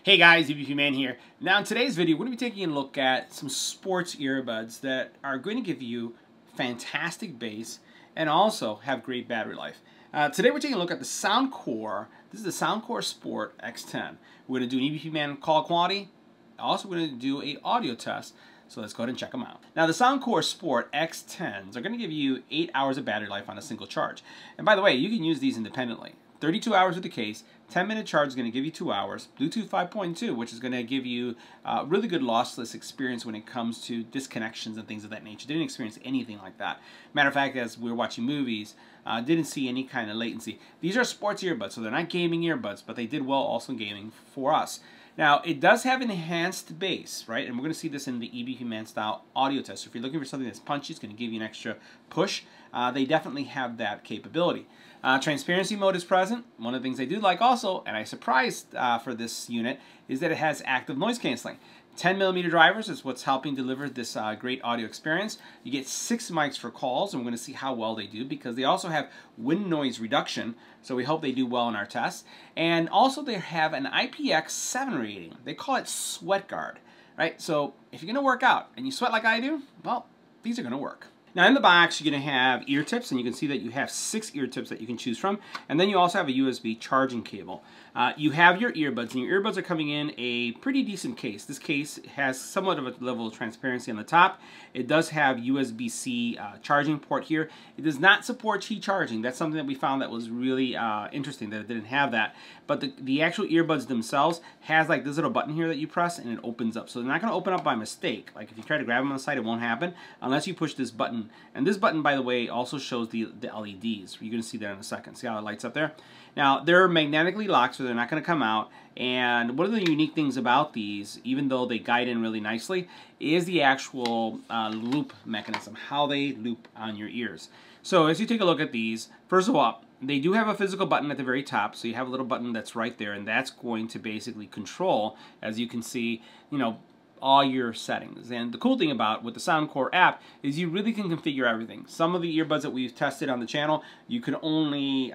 Hey guys, EBPMAN here. Now in today's video, we're going to be taking a look at some sports earbuds that are going to give you fantastic bass and also have great battery life. Today we're taking a look at the Soundcore. This is the Soundcore Sport X10. We're going to do an EBPMAN call quality. Also we're going to do an audio test. So let's go ahead and check them out. Now the Soundcore Sport X10s are going to give you 8 hours of battery life on a single charge. And by the way, you can use these independently. 32 hours with the case, 10-minute charge is going to give you 2 hours, Bluetooth 5.2, which is going to give you a really good lossless experience when it comes to disconnections and things of that nature. Didn't experience anything like that. Matter of fact, as we were watching movies, didn't see any kind of latency. These are sports earbuds, so they're not gaming earbuds, but they did well also in gaming for us. Now, it does have enhanced bass, right? And we're going to see this in the EBPMAN style audio test. So if you're looking for something that's punchy, it's going to give you an extra push. They definitely have that capability. Transparency mode is present. One of the things I do like also, and I surprised for this unit, is that it has active noise canceling. 10mm drivers is what's helping deliver this great audio experience. You get 6 mics for calls, and we're going to see how well they do because they also have wind noise reduction, so we hope they do well in our tests. And also they have an IPX7 rating. They call it Sweat Guard, right? So if you're going to work out and you sweat like I do, well, these are going to work. Now in the box, you're going to have ear tips, and you can see that you have 6 ear tips that you can choose from. And then you also have a USB charging cable. You have your earbuds, and your earbuds are coming in a pretty decent case. This case has somewhat of a level of transparency on the top. It does have USB-C charging port here. It does not support Qi charging. That's something that we found that was really interesting, that it didn't have that. But the actual earbuds themselves has like this little button here that you press, and it opens up. So they're not going to open up by mistake. Like if you try to grab them on the side, it won't happen unless you push this button. And this button, by the way, also shows the LEDs. You're going to see that in a second. See how it lights up there? Now, they're magnetically locked, so they're not going to come out. And one of the unique things about these, even though they guide in really nicely, is the actual loop mechanism, how they loop on your ears. So as you take a look at these, first of all, they do have a physical button at the very top, so you have a little button that's right there, and that's going to basically control, as you can see, you know, all your settings. And the cool thing about with the Soundcore app is you really can configure everything. Some of the earbuds that we've tested on the channel, you can only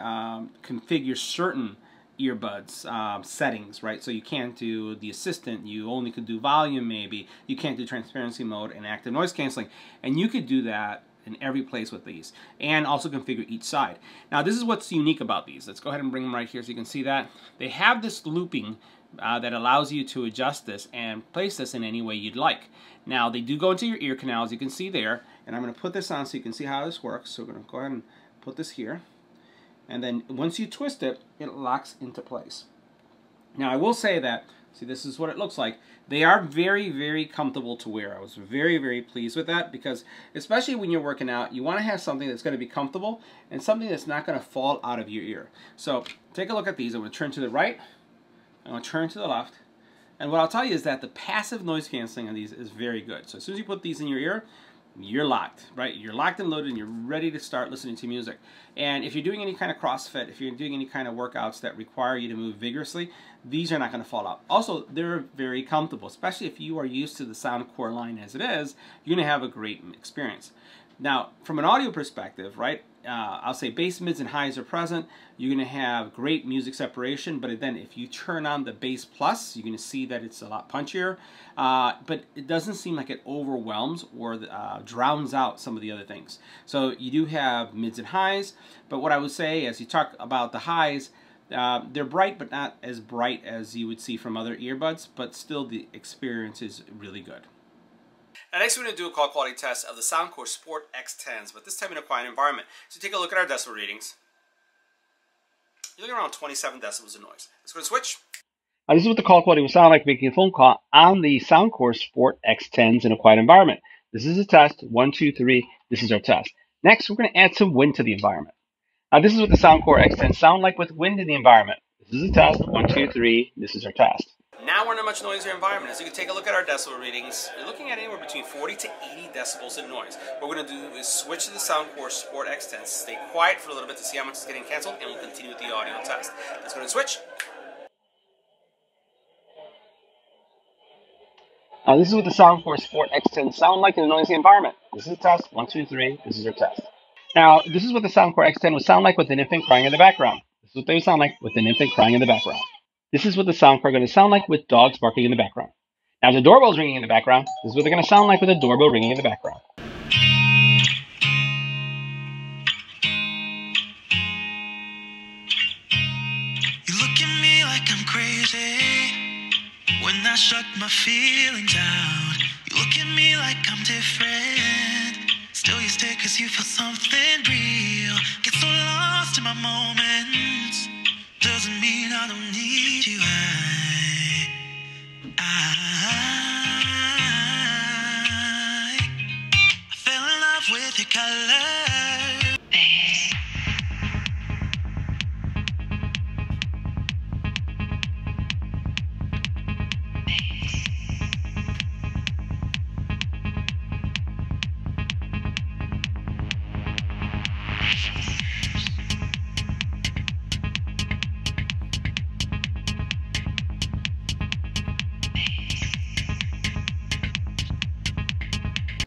configure certain earbuds settings, right? So you can't do the assistant, you only could do volume maybe, you can't do transparency mode and active noise canceling, and you could do that in every place with these, and also configure each side. Now this is what's unique about these. Let's go ahead and bring them right here so you can see that. They have this looping that allows you to adjust this and place this in any way you'd like. Now they do go into your ear canal, as you can see there, and I'm going to put this on so you can see how this works. So we're going to go ahead and put this here, and then once you twist it, it locks into place. Now I will say that, see, this is what it looks like. They are very, very comfortable to wear. I was very, very pleased with that because especially when you're working out, you want to have something that's going to be comfortable and something that's not going to fall out of your ear. So take a look at these. I'm going to turn to the right. I'm going to turn to the left. And what I'll tell you is that the passive noise canceling on these is very good. So as soon as you put these in your ear, you're locked, right? You're locked and loaded and you're ready to start listening to music. And if you're doing any kind of CrossFit, if you're doing any kind of workouts that require you to move vigorously, these are not going to fall out. Also, they're very comfortable, especially if you are used to the Soundcore line as it is, you're going to have a great experience. Now, from an audio perspective, right, I'll say bass, mids, and highs are present. You're going to have great music separation, but then if you turn on the bass plus, you're going to see that it's a lot punchier, but it doesn't seem like it overwhelms or drowns out some of the other things. So you do have mids and highs, but what I would say as you talk about the highs, they're bright, but not as bright as you would see from other earbuds, but still the experience is really good. Now next we're going to do a call quality test of the Soundcore Sport X10s, but this time in a quiet environment. So take a look at our decibel readings. You're looking around 27 decibels of noise. Let's go to switch. This is what the call quality will sound like making a phone call on the Soundcore Sport X10s in a quiet environment. This is a test. 1, 2, 3. This is our test. Next, we're going to add some wind to the environment. Now this is what the Soundcore X10s sound like with wind in the environment. This is a test. 1, 2, 3. This is our test. Now we're in a much noisier environment. As you can take a look at our decibel readings, you're looking at anywhere between 40 to 80 decibels in noise. What we're going to do is switch to the Soundcore Sport X10, stay quiet for a little bit to see how much is getting canceled, and we'll continue with the audio test. Let's go to switch. Now this is what the Soundcore Sport X10 sound like in a noisy environment. This is a test. 1, 2, 3. This is our test. Now this is what the Soundcore X10 would sound like with an infant crying in the background. This is what they would sound like with an infant crying in the background. This is what the Soundcore are going to sound like with dogs barking in the background. Now, if the doorbell's ringing in the background, this is what they're going to sound like with a doorbell ringing in the background. You look at me like I'm crazy when I shut my feelings out. You look at me like I'm different. Still you stay cause you feel something real. Get so lost in my moments. Doesn't mean I don't need you. I fell in love with your color.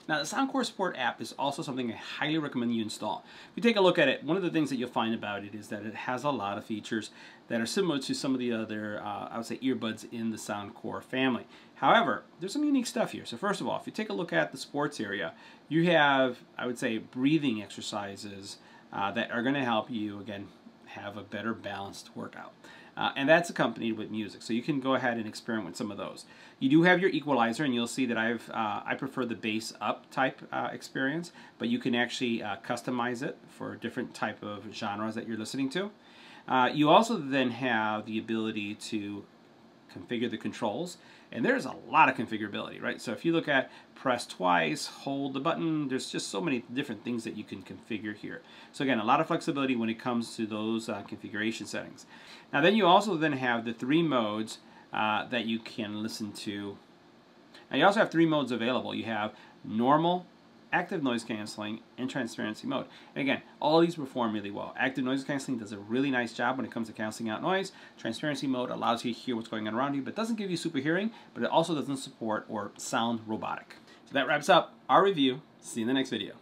Now, the Soundcore Support app is also something I highly recommend you install. If you take a look at it, one of the things that you'll find about it is that it has a lot of features that are similar to some of the other, I would say, earbuds in the Soundcore family. However, there's some unique stuff here. So first of all, if you take a look at the sports area, you have, I would say, breathing exercises that are going to help you, again, have a better balanced workout. And that's accompanied with music, so you can go ahead and experiment with some of those. You do have your equalizer, and you'll see that I prefer the bass up type experience, but you can actually customize it for different type of genres that you're listening to. You also then have the ability to configure the controls, and there's a lot of configurability, right? So if you look at press twice, hold the button, there's just so many different things that you can configure here. So again, a lot of flexibility when it comes to those configuration settings. Now then you also then have the 3 modes that you can listen to. Now you also have 3 modes available. You have normal, active noise canceling, and transparency mode. And again, all these perform really well. Active noise canceling does a really nice job when it comes to canceling out noise. Transparency mode allows you to hear what's going on around you, but doesn't give you super hearing, but it also doesn't support or sound robotic. So that wraps up our review. See you in the next video.